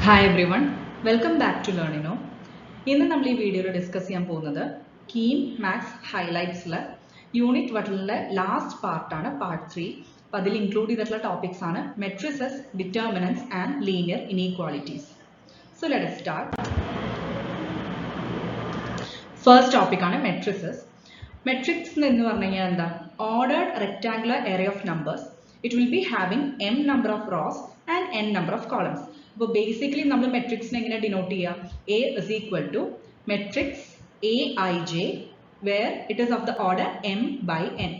Hi everyone, welcome back to Learnino. ഇന്ന് നമ്മൾ ഈ വീഡിയോയിൽ ഡിസ്കസ് ചെയ്യാൻ പോകുന്നത് കീം മാത്സ് ഹൈലൈറ്റ്സിലെ യൂണിറ്റ് 1ലെ ലാസ്റ്റ് പാർട്ടാണ് പാർട്ട് 3. അപ്പോൾ അതിൽ ഇൻക്ലൂഡ് ചെയ്തിട്ടുള്ള ടോപ്പിക്സ് ആണ് matrices, determinants and linear inequalities. So let us start. First topic ആണ് മെട്രിസസ്. മെട്രിക്സ് എന്ന് പറഞ്ഞു കഴിഞ്ഞാൽ എന്താ? Ordered rectangular array of numbers. It will be having m number of rows and n number of columns. അപ്പോൾ basically നമ്മൾ മെട്രിക്സിനെ എങ്ങനെ denote ചെയ്യാം? A is equal to matrix Aij where it is of the order m by n.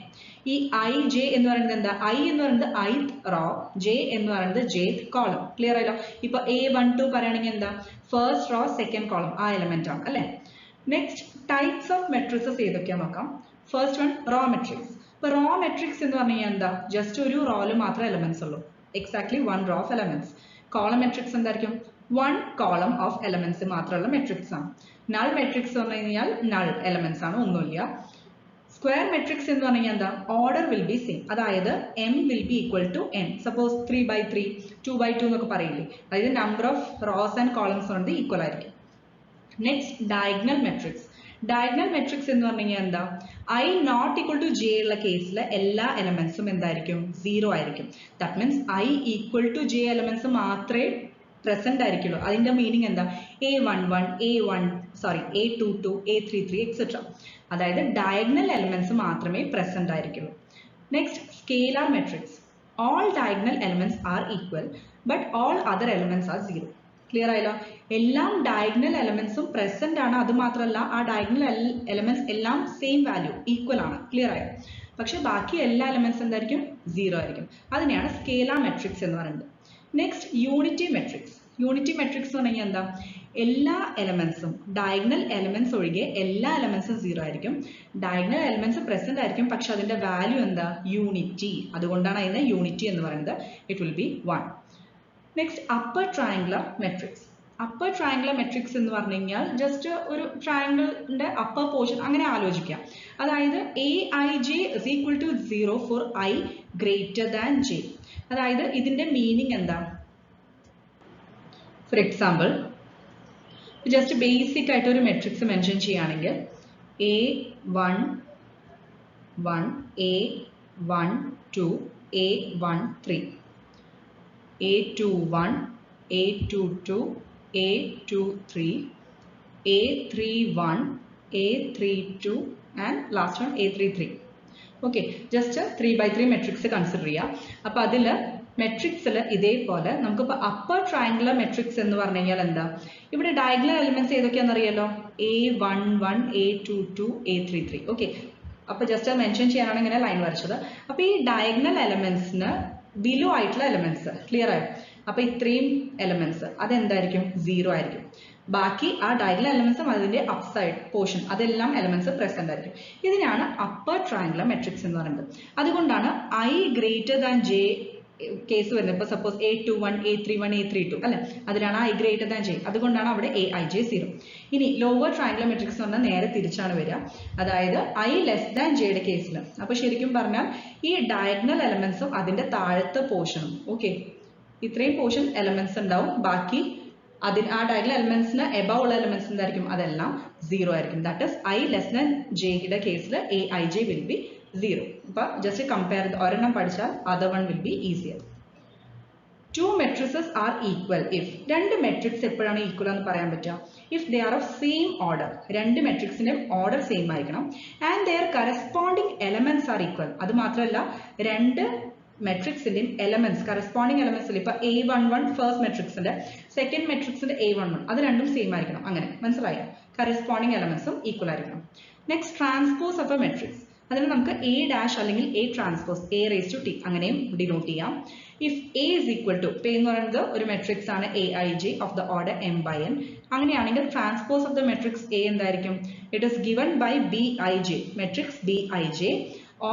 ഈ ij എന്ന് പറയുന്നത് എന്താ? I എന്ന് പറയുന്നത് ith row, j എന്ന് പറയുന്നത് jth column. ക്ലിയർ ആയല്ലോ? ഇപ്പോൾ A12 പറയുകയാണെങ്കിൽ എന്താ? ഫസ്റ്റ് റോ സെക്കൻഡ് കോളം ആ എലമെന്റ് ആണ് അല്ലേ? നെക്സ്റ്റ് ടൈപ്സ് ഓഫ് മെട്രിക്സസ് ഏതൊക്കെയാ നോക്കാം. First one raw matrix. ഇപ്പോൾ റോ മെട്രിക്സ് എന്ന് പറഞ്ഞു കഴിഞ്ഞാൽ എന്താ? ജസ്റ്റ് ഒരു റോയിൽ മാത്രമേ എലമെന്റ്സ് ഉള്ളൂ. Exactly one row of elements. Column matrix എന്തായിരിക്കും? വൺ കോളം ഓഫ് എലമെന്റ്സ് മാത്രമുള്ള മെട്രിക്സ് ആണ്. നൾ മെട്രിക്സ് പറഞ്ഞു കഴിഞ്ഞാൽ നൾ എലമെന്റ്സ് ആണ്, ഒന്നുമില്ല. സ്ക്വയർ മെട്രിക്സ് എന്ന് പറഞ്ഞു കഴിഞ്ഞാൽ എന്താ? ഓർഡർ വിൽ ബി സെയിം, അതായത് m will be equal to n. Suppose 3/3, 2/2 എന്നൊക്കെ പറയില്ലേ, അതായത് number of rows and columns കൊണ്ട് ഈക്വൽ ആയിരിക്കും. Next diagonal matrix. Diagonal matrix എന്ന് പറഞ്ഞു കഴിഞ്ഞാൽ എന്താ? I not equal to j ഉള്ള കേസിൽ എല്ലാ എലമെന്റ്സും എന്തായിരിക്കും? 0 ആയിരിക്കും. That means I equal to j elements മാത്രമേ പ്രസന്റ് ആയിരിക്കുള്ളൂ. അതിന്റെ മീനിങ് എന്താ? A11, A22, A33 etcetera. അതായത് ഡയഗണൽ എലമെന്റ്സ് മാത്രമേ പ്രസന്റ് ആയിരിക്കുള്ളൂ. Next scalar matrix. All diagonal elements are equal but all other elements are 0. Clear ആയല്ലോ? എല്ലാം ഡയഗണൽ എലമെന്റ്സും പ്രസന്റ് ആണ്, അത് മാത്രമല്ല ആ ഡയഗണൽ എലമെന്റ്സ് എല്ലാം സെയിം വാല്യൂ ഈക്വൽ ആണ്. ക്ലിയർ ആയോ? പക്ഷെ ബാക്കി എല്ലാ എലമെന്റ്സ് എന്തായിരിക്കും? 0 ആയിരിക്കും. അതിനെയാണ് സ്കേലാർ മെട്രിക്സ് എന്ന് പറയുന്നത്. Next unity matrix. Unity matrix എന്ന് പറഞ്ഞാൽ എന്താ? എല്ലാ എലമെന്റ്സും ഡയഗണൽ എലമെന്റ്സ് ഒഴികെ എല്ലാ എലമെന്റ്സും 0 ആയിരിക്കും. ഡയഗണൽ എലമെന്റ്സ് പ്രസന്റ് ആയിരിക്കും, പക്ഷെ അതിന്റെ വാല്യൂ എന്താ? യൂണിറ്റി. അതുകൊണ്ടാണ് അതിനെ യൂണിറ്റി എന്ന് പറയുന്നത്. It will be 1. Next upper triangular matrix. Upper triangular matrix എന്ന് പറഞ്ഞു കഴിഞ്ഞാൽ ജസ്റ്റ് ഒരു ട്രയാങ്കിളിന്റെ അപ്പർ പോർഷൻ അങ്ങനെ ആലോചിക്കാം. അതായത് Aij is equal to 0 for I greater than j. അതായത് ഇതിന്റെ മീനിങ് എന്താ? ഫോർ എക്സാമ്പിൾ, ജസ്റ്റ് ബേസിക് ആയിട്ട് ഒരു മെട്രിക്സ് മെൻഷൻ ചെയ്യുകയാണെങ്കിൽ A11, A12, A13, A21, A22, A23, A31, A32 and last one A33. Okay, just 3/3 matrix consider ചെയ്യാം. അപ്പോൾ അതിൽ മെട്രിക്സിൽ ഇതേപോലെ നമുക്കിപ്പോൾ അപ്പർ ട്രയാങ്കുലർ മെട്രിക്സ് എന്ന് പറഞ്ഞു കഴിഞ്ഞാൽ എന്താ? ഇവിടെ ഡയഗണൽ എലിമെന്റ്സ് ഏതൊക്കെയാണെന്ന് അറിയാലോ? A11, A22, A33. ഓക്കെ, അപ്പോൾ ജസ്റ്റ് മെൻഷൻ ചെയ്യാനാണ് ഇങ്ങനെ ലൈൻ വരച്ചത്. അപ്പോൾ ഈ ഡയഗണൽ എലിമെന്റ്സിന് ബിലോ ആയിട്ടുള്ള എലിമെന്റ്സ് ക്ലിയർ ആയോ? അപ്പോൾ ഇത്രയും എലിമെന്റ്സ് അതെന്തായിരിക്കും? 0 ആയിരിക്കും. ബാക്കി ആ ഡയഗണൽ എലിമെന്റ്സും അതിന്റെ അപ്സൈഡ് പോർഷൻ അതെല്ലാം എലിമെന്റ്സ് പ്രസന്റ് ആയിരിക്കും. ഇതിനാണ് അപ്പർ ട്രയാങ്കുലർ മെട്രിക്സ് എന്ന് പറയുന്നത്. അതുകൊണ്ടാണ് I greater than j case വരുന്നത്. ഇപ്പോൾ സപ്പോസ് A21, A31, A32 അല്ലെ, അതിലാണ് I greater than j. അതുകൊണ്ടാണ് അവിടെ Aij 0. ഇനി ലോവർ ട്രയാങ്കുലർ മെട്രിക്സ് എന്ന് പറഞ്ഞാൽ നേരെ തിരിച്ചാണ് വരിക. അതായത് I less than j യുടെ കേസിൽ. അപ്പോൾ ശരിക്കും പറഞ്ഞാൽ ഈ ഡയഗണൽ എലിമെന്റ്സും അതിന്റെ താഴത്തെ പോർഷനും ഓക്കെ ഇത്രയും പോർഷൻ എലിമെന്റ്സ് ഉണ്ടാവും. ബാക്കി ആ ഡയഗണൽ എലിമെന്റ്സിന് എബവ് ഉള്ള എലിമെന്റ്സ് എന്തായിരിക്കും? അതെല്ലാം 0 ആയിരിക്കും. That is I less than j യുടെ കേസിൽ Aij will be 0. അപ്പോൾ ജസ്റ്റ് കമ്പയർ ചെയ്ത് ഒരെണ്ണം പഠിച്ചാൽ other one will be easier. Two matrices are equal if. രണ്ട് മെട്രിക്സ് എപ്പോഴാണ് ഈക്വൽ എന്ന് പറയാൻ പറ്റുക? If they are of same order. രണ്ട് മെട്രിക്സിന്റെ ഓർഡർ സെയിം ആയിരിക്കണം. And their corresponding elements are equal. അത് മാത്രമല്ല രണ്ട് മെട്രിക്സിന്റെയും എലമെന്റ്സ് കറസ്പോണ്ടിങ് എലമെന്റ്സിൽ ഇപ്പൊ A11 ഫസ്റ്റ് മെട്രിക്സിന്റെ സെക്കൻഡ് മെട്രിക്സിന്റെ A11 അത് രണ്ടും സെയിം ആയിരിക്കണം. അങ്ങനെ മനസ്സിലായോ? കറസ്പോണ്ടിങ് എലമെന്റ്സും ഈക്വൽ ആയിരിക്കണം. Next transpose of a matrix. അതിന് നമുക്ക് A ഡാഷ് അല്ലെങ്കിൽ A transpose A raised to t അങ്ങനെയും ഡിനോട്ട് ചെയ്യാം. If A is equal to P എന്ന് പറയുന്നത് ഒരു മെട്രിക്സ് ആണ് Aij of the order m by n. അങ്ങനെയാണെങ്കിൽ transpose of the matrix A എന്തായിരിക്കും? It is given by Bij, matrix Bij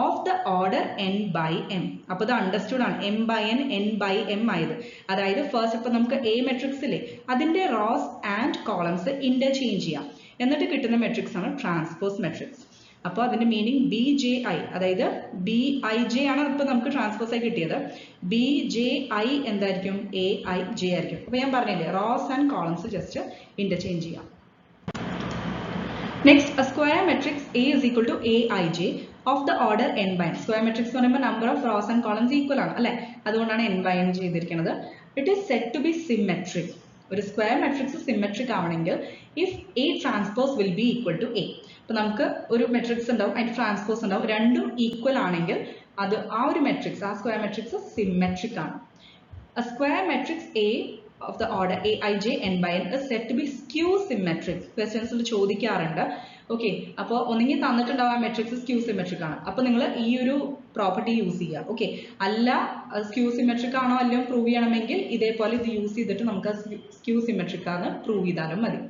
of the order n by m. അപ്പോൾ ഇത് understood ആണ്. m by n by m ആയത്. അതായത് first ഇപ്പൊ നമുക്ക് A matrix ഇല്ലേ, അതിന്റെ റോസ് ആൻഡ് കോളംസ് ഇന്റർചേഞ്ച് ചെയ്യാം. എന്നിട്ട് കിട്ടുന്ന മെട്രിക്സ് ആണ് ട്രാൻസ്പോസ് മെട്രിക്സ്. അപ്പോൾ അതിന്റെ മീനിങ് BJI, അതായത് BIJ ആണ് ഇപ്പോൾ നമുക്ക് ട്രാൻസ്പോസ് ആയി കിട്ടിയത്. BJI എന്തായിരിക്കും? AIJ ആയിരിക്കും. അപ്പോൾ ഞാൻ പറഞ്ഞില്ലേ rows and columns just interchange ചെയ്യാം. Next, a square matrix A is equal to AIJ of the order n by n. Square matrix എന്ന് പറയുമ്പോൾ number of rows and columns equal ആണ് അല്ലേ? അതുകൊണ്ടാണ് n by n ചെയ്തിരിക്കുന്നത്. It is said to be symmetric. ഒരു square matrix symmetric ആവണമെങ്കിൽ if A transpose will be equal to A. അപ്പോൾ നമുക്ക് ഒരു മെട്രിക്സ് ഉണ്ടാവും, അതിന്റെ ട്രാൻസ്പോസ് ഉണ്ടാവും, രണ്ടും ഈക്വൽ ആണെങ്കിൽ അത് ആ ഒരു മെട്രിക്സ്, ആ സ്ക്വയർ മെട്രിക്സ് സിമെട്രിക് ആണ്. A square matrix A of the order Aij n by n is said to be skew symmetric. ക്വസ്റ്റ്യൻസിൽ ചോദിക്കാറുണ്ട്. ഓക്കെ, അപ്പോൾ ഒന്നെങ്കിൽ തന്നിട്ടുണ്ടാവും ആ മെട്രിക്സ് സ്ക്യൂ സിമെട്രിക് ആണ്, അപ്പോൾ നിങ്ങൾ ഈ ഒരു പ്രോപ്പർട്ടി യൂസ് ചെയ്യുക. ഓക്കെ, അല്ല സ്ക്യൂ സിമെട്രിക് ആണോ അല്ലയോ പ്രൂവ് ചെയ്യണമെങ്കിൽ ഇതേപോലെ ഇത് യൂസ് ചെയ്തിട്ട് നമുക്ക് സ്ക്യൂ സിമെട്രിക് ആണ് പ്രൂവ് ചെയ്താലും മതി.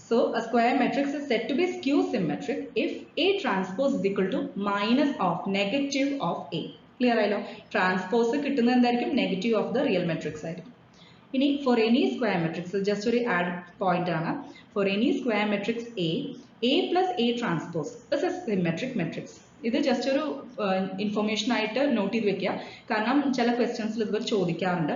So a square matrix is said to be skew symmetric if A transpose is equal to minus of negative of A. Clear ആയല്ലോ? ട്രാൻസ്പോസ് കിട്ടുന്നത് എന്തായിരിക്കും? Negative of the real matrix ആയിരിക്കും. ഇനി for any square matrix just ഒരു add point ആണ്. For any square matrix A plus A transpose is a symmetric matrix. ഇത് just ഒരു information ആയിട്ട് നോട്ട് ചെയ്ത് വെക്കുക, കാരണം ചില ക്വസ്റ്റ്യൻസിൽ ഇതുപോലെ ചോദിക്കാറുണ്ട്.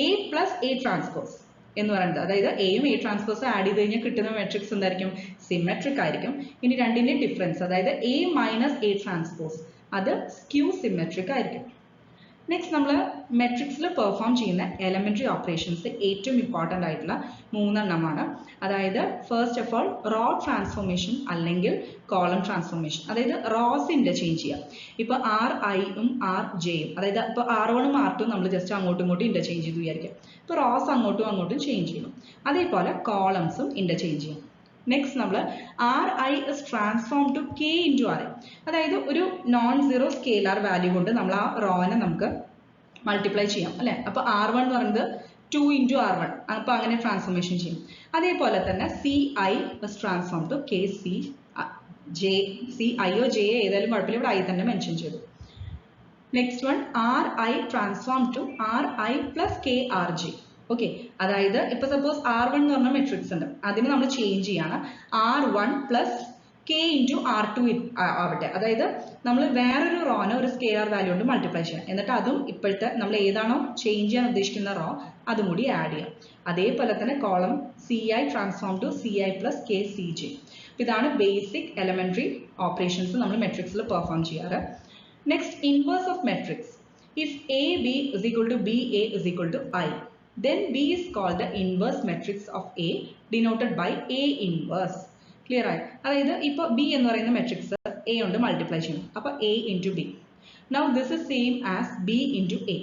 A plus A transpose എന്ന് പറയുന്നത്, അതായത് എയും A ട്രാൻസ്പോസും ആഡ് ചെയ്ത് കഴിഞ്ഞാൽ കിട്ടുന്ന മെട്രിക്സ് എന്തായിരിക്കും? സിമെട്രിക് ആയിരിക്കും. ഇനി രണ്ടിന്റെ ഡിഫറൻസ്, അതായത് A minus A ട്രാൻസ്പോസ്, അത് സ്ക്യൂ സിമെട്രിക് ആയിരിക്കും. നെക്സ്റ്റ്, നമ്മൾ മെട്രിക്സിൽ പെർഫോം ചെയ്യുന്ന എലമെന്ററി ഓപ്പറേഷൻസ് ഏറ്റവും ഇമ്പോർട്ടൻ്റ് ആയിട്ടുള്ള 3 എണ്ണമാണ്. അതായത് first of all row transformation അല്ലെങ്കിൽ കോളം ട്രാൻസ്ഫോർമേഷൻ, അതായത് റോസ് ഇന്റർചേഞ്ച് ചെയ്യാം. ഇപ്പോൾ RIയും RJയും, അതായത് ഇപ്പോൾ R1ഉം R2 നമ്മൾ ജസ്റ്റ് അങ്ങോട്ടും ഇങ്ങോട്ടും ഇന്റർചേഞ്ച് ചെയ്ത് വിചാരിക്കാം. ഇപ്പോൾ റോസ് അങ്ങോട്ടും അങ്ങോട്ടും ചേഞ്ച് ചെയ്യണം. അതേപോലെ കോളംസും ഇന്റർചേഞ്ച് ചെയ്യും. നെക്സ്റ്റ്, നമ്മൾ RI is transformed to K into RI, അതായത് ഒരു നോൺ സീറോ സ്കെയിലാർ വാല്യൂ കൊണ്ട് നമ്മൾ ആ റോനെ നമുക്ക് മൾട്ടിപ്ലൈ ചെയ്യാം അല്ലെ. അപ്പോൾ R1 എന്ന് പറയുന്നത് 2 into R1, അപ്പോൾ അങ്ങനെ ട്രാൻസ്ഫോർമേഷൻ ചെയ്യും. അതേപോലെ തന്നെ CI is transformed to KCJ. CIയോ Jയോ ഏതായാലും കുഴപ്പമില്ല, ഇവിടെ I തന്നെ മെൻഷൻ ചെയ്തു. Next one, RI transformed to RI plus KRJ. Okay, അതായത് ഇപ്പൊ സപ്പോസ് R1 എന്ന് പറഞ്ഞ മെട്രിക്സ് ഉണ്ട്, അതിന് നമ്മൾ ചേഞ്ച് ചെയ്യാണ് R1 plus K into R2 ആവട്ടെ. അതായത് നമ്മൾ വേറൊരു റോനെ ഒരു സ്കെയിലർ വാല്യൂ കൊണ്ട് മൾട്ടിപ്ലൈ ചെയ്യാം, എന്നിട്ട് അതും ഇപ്പോഴത്തെ നമ്മൾ ഏതാണോ ചേഞ്ച് ചെയ്യാൻ ഉദ്ദേശിക്കുന്ന റോ അതും കൂടി ആഡ് ചെയ്യാം. അതേപോലെ തന്നെ column CI transform to CI plus KCJ. ഇതാണ് ബേസിക് എലമെന്ററി ഓപ്പറേഷൻസ് നമ്മൾ മെട്രിക്സിൽ പെർഫോം ചെയ്യാറ്. Next, inverse of matrix. If AB is equal to BA is equal to I, then B is called the inverse matrix of A, denoted by A inverse. Clear ആയി? അതായത് ഇപ്പോൾ B എന്ന് പറയുന്ന matrix A കൊണ്ട് multiply ചെയ്യണം, അപ്പോൾ A into B. Now this is same as B into A.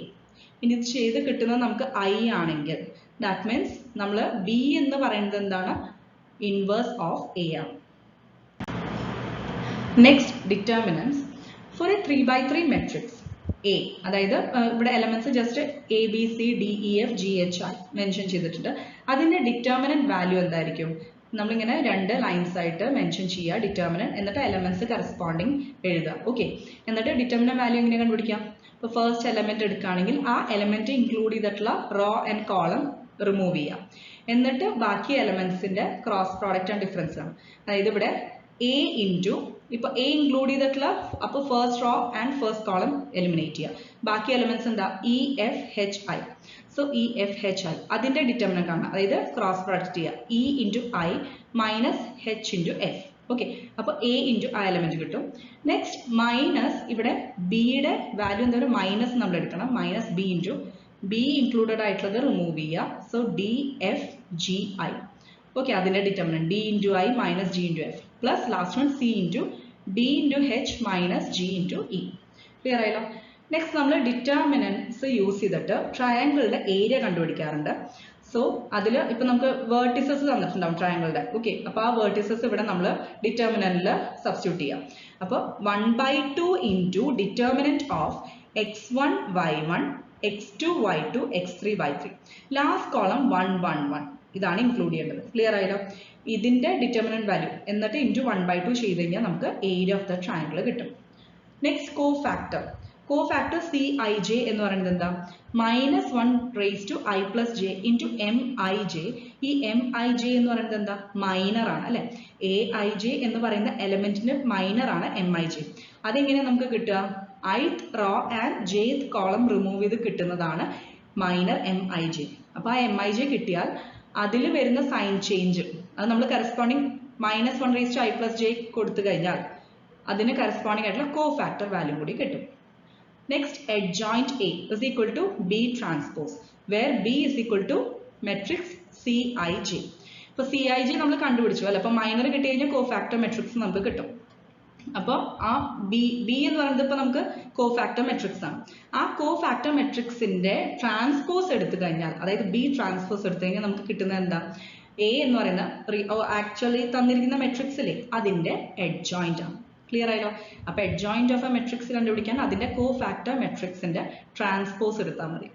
ഇനി ഇത് ചെയ്ത് കിട്ടുന്നത് നമുക്ക് I ആണെങ്കിൽ that means നമ്മൾ B എന്ന് പറയുന്നത് എന്താണ്? ഇൻവേഴ്സ് ഓഫ് A ആണ്. Next, determinants for a 3x3 matrix A, അതായത് ഇവിടെ എലമെന്റ്സ് ജസ്റ്റ് ABCDEFGH മെൻഷൻ ചെയ്തിട്ടുണ്ട്. അതിന്റെ ഡിറ്റർമിനന്റ് വാല്യൂ എന്തായിരിക്കും? നമ്മളിങ്ങനെ 2 ലൈൻസ് ആയിട്ട് മെൻഷൻ ചെയ്യുക ഡിറ്റർമിനന്റ്, എന്നിട്ട് എലമെന്റ്സ് കറസ്പോണ്ടിങ് എഴുതുക. ഓക്കെ, എന്നിട്ട് ഡിറ്റർമിനന്റ് വാല്യൂ എങ്ങനെ കണ്ടുപിടിക്കാം? ഇപ്പോൾ ഫസ്റ്റ് എലമെന്റ് എടുക്കുകയാണെങ്കിൽ ആ എലമെന്റ് ഇൻക്ലൂഡ് ചെയ്തിട്ടുള്ള റോ ആൻഡ് കോളം റിമൂവ് ചെയ്യാം, എന്നിട്ട് ബാക്കി എലമെന്റ്സിന്റെ ക്രോസ് പ്രോഡക്റ്റ് ആൻഡ് ഡിഫറൻസ് ആണ്. അതായത് ഇവിടെ A into, ഇപ്പോൾ A ഇൻക്ലൂഡ് ചെയ്തിട്ടുള്ള അപ്പോൾ first row and first column eliminate ചെയ്യുക. ബാക്കി എലമെന്റ്സ് എന്താ? EFHI. സോ EFHI അതിന്റെ ഡിറ്റർമിനന്റ് ആണ്, അതായത് ക്രോസ് പ്രോഡക്റ്റ് ചെയ്യുക. E into I minus H into F. Okay, അപ്പോൾ A into ആ എലമെന്റ് കിട്ടും. നെക്സ്റ്റ്, മൈനസ് ഇവിടെ ബിയുടെ വാല്യൂ എന്തായാലും മൈനസ് നമ്മൾ എടുക്കണം. Minus B into B included ആയിട്ടുള്ളത് റിമൂവ് ചെയ്യുക. So DFGI. ഓക്കെ, അതിന്റെ determinant D into I minus G into F plus last one C into D into H minus G into E. Clear ആയല്ലോ? Next, നമ്മൾ determinants use ചെയ്തിട്ട് ട്രയാങ്കിളുടെ area കണ്ടുപിടിക്കാറുണ്ട്. So അതിൽ ഇപ്പൊ നമുക്ക് vertices തന്നിട്ടുണ്ടാവും ട്രയാങ്കിളുടെ. Okay, അപ്പോൾ ആ vertices ഇവിടെ നമ്മൾ ഡിറ്റർമിനന്റിൽ സബ്സ്റ്റിറ്റ്യൂട്ട് ചെയ്യാം. അപ്പോൾ 1/2 into determinant of x1 y1 x2 y2 x3 y3. Last column 1 1 1 ഇതാണ് ഇൻക്ലൂഡ് ചെയ്യേണ്ടത്. ക്ലിയർ ആയല്ലോ? ഇതിന്റെ ഡിറ്റർമിനന്റ് വാല്യൂ എന്നിട്ട് ഇൻറ്റു 1/2 ചെയ്ത് കഴിഞ്ഞാൽ നമുക്ക് ഏരിയ ഓഫ് ദ ട്രയാങ്കിൾ കിട്ടും. Next, cofactor. കോഫാക്ടർ Cij എന്ന് പറയുന്നത് എന്താ, -1 raised to I plus j into Mij. ഈ Mij എന്ന് പറയുന്നത് എന്താ, മൈനർ ആണ് അല്ലെ. Aij എന്ന് പറയുന്ന എലമെന്റിന് മൈനർ ആണ് Mij. അതെങ്ങനെ നമുക്ക് കിട്ടുക, ith row and jth column remove ചെയ്ത് കിട്ടുന്നതാണ് മൈനർ Mij. അപ്പൊ ആ Mij കിട്ടിയാൽ അതിൽ വരുന്ന സൈൻ ചേഞ്ച് അത് നമ്മൾ corresponding -1 raised to I plus j കൊടുത്തു കഴിഞ്ഞാൽ അതിന് കറസ്പോണ്ടിങ് ആയിട്ടുള്ള കോഫാക്ടർ വാല്യൂ കൂടി കിട്ടും. Next, adjoint A is equal to B transpose, where B is equal to matrix Cij. അപ്പോൾ Cij നമ്മൾ കണ്ടുപിടിച്ചു അല്ലെ. അപ്പോൾ മൈനർ കിട്ടി കഴിഞ്ഞാൽ കോഫാക്ടർ മെട്രിക്സ് നമുക്ക് കിട്ടും. അപ്പോൾ ആ B എന്ന് പറയുന്നത് ഇപ്പോൾ നമുക്ക് കോഫാക്ടർ മെട്രിക്സ് ആണ്. ആ കോഫാക്ടർ മെട്രിക്സിന്റെ ട്രാൻസ്പോസ് എടുത്തു കഴിഞ്ഞാൽ, അതായത് B ട്രാൻസ്പോസ് എടുത്തു കഴിഞ്ഞാൽ നമുക്ക് കിട്ടുന്നത് എന്താ, A എന്ന് പറയുന്ന ആക്ച്വലി തന്നിരിക്കുന്ന മെട്രിക്സിലെ അതിന്റെ adjoint ആണ്. ക്ലിയർ ആയല്ലോ. അപ്പൊ adjoint ഓഫ് എ മെട്രിക്സ് കണ്ടുപിടിക്കാൻ അതിന്റെ കോഫാക്ടർ മെട്രിക്സിന്റെ ട്രാൻസ്പോസ് എടുത്താൽ മതി.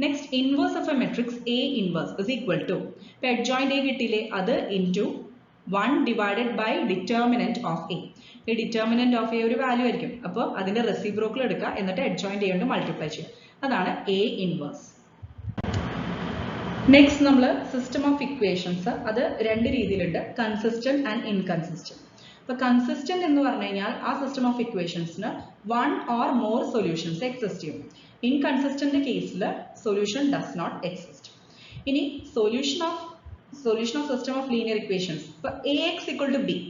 Next, inverse of a matrix A inverse is equal to, ഇപ്പൊ adjoint A കിട്ടിയില്ലേ, അത് into 1 divided by determinant of A. ഈ ഡിറ്റർമിനന്റ് ഓഫ് A ഒരു വാല്യൂ ആയിരിക്കും. അപ്പോൾ അതിന്റെ റെസിപ്രോക്കൽ എടുക്കുക, എന്നിട്ട് adjoint A കൊണ്ട് മൾട്ടിപ്ലൈ ചെയ്യുക. അതാണ് A ഇൻവേഴ്സ്. നെക്സ്റ്റ് നമ്മൾ സിസ്റ്റം ഓഫ് ഇക്വേഷൻസ്, അത് രണ്ട് രീതിയിലുണ്ട്, കൺസിസ്റ്റന്റ് ആൻഡ് ഇൻകൺസിസ്റ്റന്റ്. ഇപ്പൊ കൺസിസ്റ്റന്റ് എന്ന് പറഞ്ഞു കഴിഞ്ഞാൽ ആ സിസ്റ്റം ഓഫ് ഇക്വേഷൻസിന് 1 or more സൊല്യൂഷൻസ് എക്സിസ്റ്റ് ചെയ്യും. ഇൻകൺസിസ്റ്റന്റ് കേസിൽ സൊല്യൂഷൻ ഡസ് നോട്ട് എക്സിസ്റ്റ്. ഇനി solution of system of linear equations, ഇപ്പൊ Ax equal to B,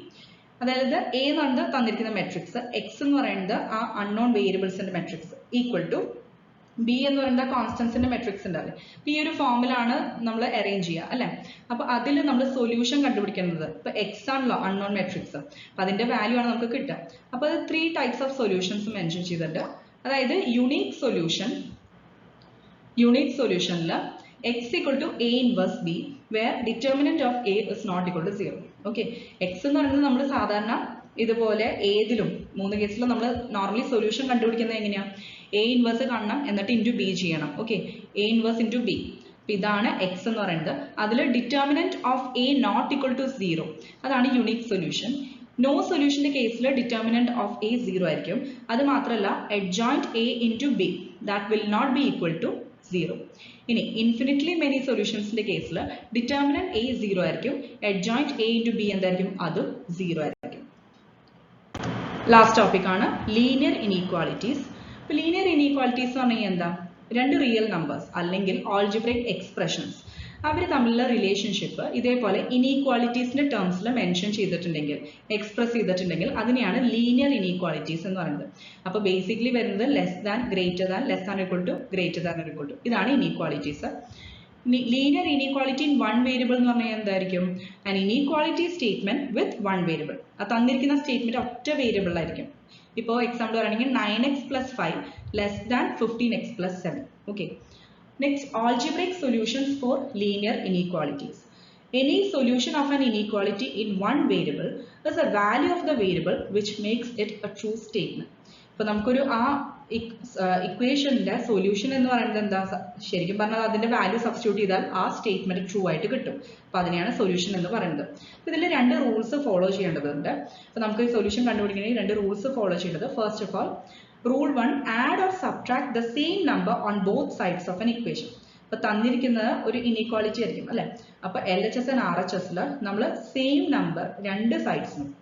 അതായത് A എന്ന് പറയുന്നത് തന്നിരിക്കുന്ന മെട്രിക്സ്, X എന്ന് പറയുന്നത് ആ അൺനോൺ വേരിയബിൾസിന്റെ മെട്രിക്സ്, ഈക്വൽ ടു B എന്ന് പറയുന്നത് കോൺസ്റ്റൻസിന്റെ മെട്രിക്സ് ഉണ്ടാവില്ലേ. ഈ ഒരു ഫോമിലാണ് നമ്മൾ അറേഞ്ച് ചെയ്യുക അല്ലെ. അപ്പൊ അതിൽ നമ്മൾ സൊല്യൂഷൻ കണ്ടുപിടിക്കുന്നത്, ഇപ്പൊ X ആണല്ലോ അൺനോൺ മെട്രിക്സ്, അപ്പൊ അതിന്റെ വാല്യൂ ആണ് നമുക്ക് കിട്ടുക. അപ്പൊ അത് 3 types ഓഫ് സൊല്യൂഷൻസ് മെൻഷൻ ചെയ്തിട്ടുണ്ട്. അതായത് യുണീക് സൊല്യൂഷനിൽ X equal to A inverse B, where determinant of A is not equal to 0. Okay, X എന്ന് പറയുന്നത് നമ്മൾ സാധാരണ ഇതുപോലെ ഏതിലും 3 കേസിലും നമ്മൾ നോർമലി സൊല്യൂഷൻ കണ്ടുപിടിക്കുന്നത് എങ്ങനെയാ, A ഇൻവേഴ്സ് കാണണം എന്നിട്ട് ഇൻറ്റു B ചെയ്യണം. Okay, A inverse into B. ഇതാണ് X എന്ന് പറയുന്നത്. അതിൽ determinant of A not equal to 0, അതാണ് യുണീക് സൊല്യൂഷൻ. നോ സൊല്യൂഷന്റെ കേസിൽ ഡിറ്റർമിനന്റ് ഓഫ് A 0 ആയിരിക്കും. അത് മാത്രമല്ല adjoint A into B that will not be equal to 0. ഇനി ഇൻഫിനിറ്റ്ലി മെനി സൊല്യൂഷൻസിന്റെ കേസിൽ ഡിറ്റർമിനന്റ് A 0 ആയിരിക്കും, adjoint A ഇൻറ്റു B എന്തായിരിക്കും, അതും 0 ആയിരിക്കും. ലാസ്റ്റ് ടോപ്പിക് ആണ് ലീനിയർ ഇനീക്വാളിറ്റീസ്. ഇപ്പൊ ലീനിയർ ഇനീക്വാളിറ്റീസ് എന്ന് പറഞ്ഞാൽ എന്താ, രണ്ട് റിയൽ നമ്പേഴ്സ് അല്ലെങ്കിൽ ആൾജിബ്രൈക് എക്സ്പ്രഷൻസ് അവർ തമ്മിലുള്ള റിലേഷൻഷിപ്പ് ഇതേപോലെ ഇനീക്വാളിറ്റീസിന്റെ ടേംസിൽ മെൻഷൻ ചെയ്തിട്ടുണ്ടെങ്കിൽ, എക്സ്പ്രസ് ചെയ്തിട്ടുണ്ടെങ്കിൽ അതിനെയാണ് ലീനിയർ ഇനീക്വാളിറ്റീസ് എന്ന് പറയുന്നത്. അപ്പൊ ബേസിക്കലി വരുന്നത് less than, greater than, less than equal to, greater than equal to, ഇതാണ് inequalities. Linear inequality in 1 variable എന്ന് പറഞ്ഞാൽ എന്തായിരിക്കും, an inequality statement with 1 variable. അത് തന്നിരിക്കുന്ന സ്റ്റേറ്റ്മെന്റ് ഒറ്റ വേരിയബിൾ ആയിരിക്കും. ഇപ്പോൾ എക്സാമ്പിൾ പറയുകയാണെങ്കിൽ 9x plus 5 less than 15x plus 7. Okay, next, algebraic solutions for linear inequalities. Any solution of an inequality in one variable is a value of the variable which makes it a true statement. ഇപ്പൊ നമുക്കൊരു ആ ഇക്വേഷന്റെ solution എന്ന് പറയുന്നത് എന്താ, ശരിക്കും പറഞ്ഞാൽ അതിന്റെ വാല്യൂ സബ്സ്റ്റിറ്റ്യൂട്ട് ചെയ്താൽ ആ സ്റ്റേറ്റ്മെന്റ് ട്രൂ ആയിട്ട് കിട്ടും. അപ്പൊ അതിനെയാണ് സൊല്യൂഷൻ എന്ന് പറയുന്നത്. അപ്പൊ ഇതിൽ 2 റൂൾസ് ഫോളോ ചെയ്യേണ്ടതുണ്ട്. അപ്പൊ നമുക്ക് ഈ സൊല്യൂഷൻ കണ്ടുപിടിക്കണമെങ്കിൽ 2 റൂൾസ് ഫോളോ ചെയ്യേണ്ടത്. First of all, rule 1, add or subtract the same number on both sides of an equation. അപ്പൊ തന്നിരിക്കുന്നത് ഒരു ഇനീക്വാളിറ്റി ആയിരിക്കും അല്ലെ. അപ്പൊ LHS ആൻഡ് RHS നമ്മൾ സെയിം നമ്പർ 2 സൈഡ്സിനും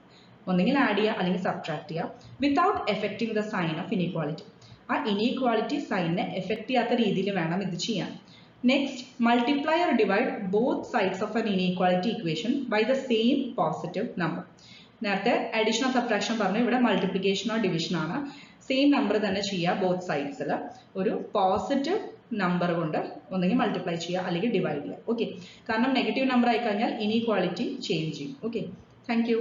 ഒന്നെങ്കിൽ ആഡ് ചെയ്യുക അല്ലെങ്കിൽ സബ്ട്രാക്ട് ചെയ്യുക, without affecting the sign of inequality. ആ ഇനീക്വാളിറ്റി സൈനിനെ എഫക്ട് ചെയ്യാത്ത രീതിയിൽ വേണം ഇത് ചെയ്യാൻ. Next, multiply or divide both sides of an inequality equation by the same positive number. നേരത്തെ അഡീഷണൽ സബ്ട്രാക്ഷൻ പറഞ്ഞു, ഇവിടെ മൾട്ടിപ്ലിക്കേഷനോ ഡിവിഷൻ ആണ്. സെയിം നമ്പർ തന്നെ ചെയ്യുക ബോത്ത് സൈഡ്സിൽ, ഒരു പോസിറ്റീവ് നമ്പർ കൊണ്ട് ഒന്നെങ്കിൽ മൾട്ടിപ്ലൈ ചെയ്യുക അല്ലെങ്കിൽ ഡിവൈഡ് ചെയ്യുക. ഓക്കെ, കാരണം നെഗറ്റീവ് നമ്പർ ആയി കഴിഞ്ഞാൽ ഇനീക്വാളിറ്റി ചേഞ്ച് ചെയ്യും. Okay, thank you.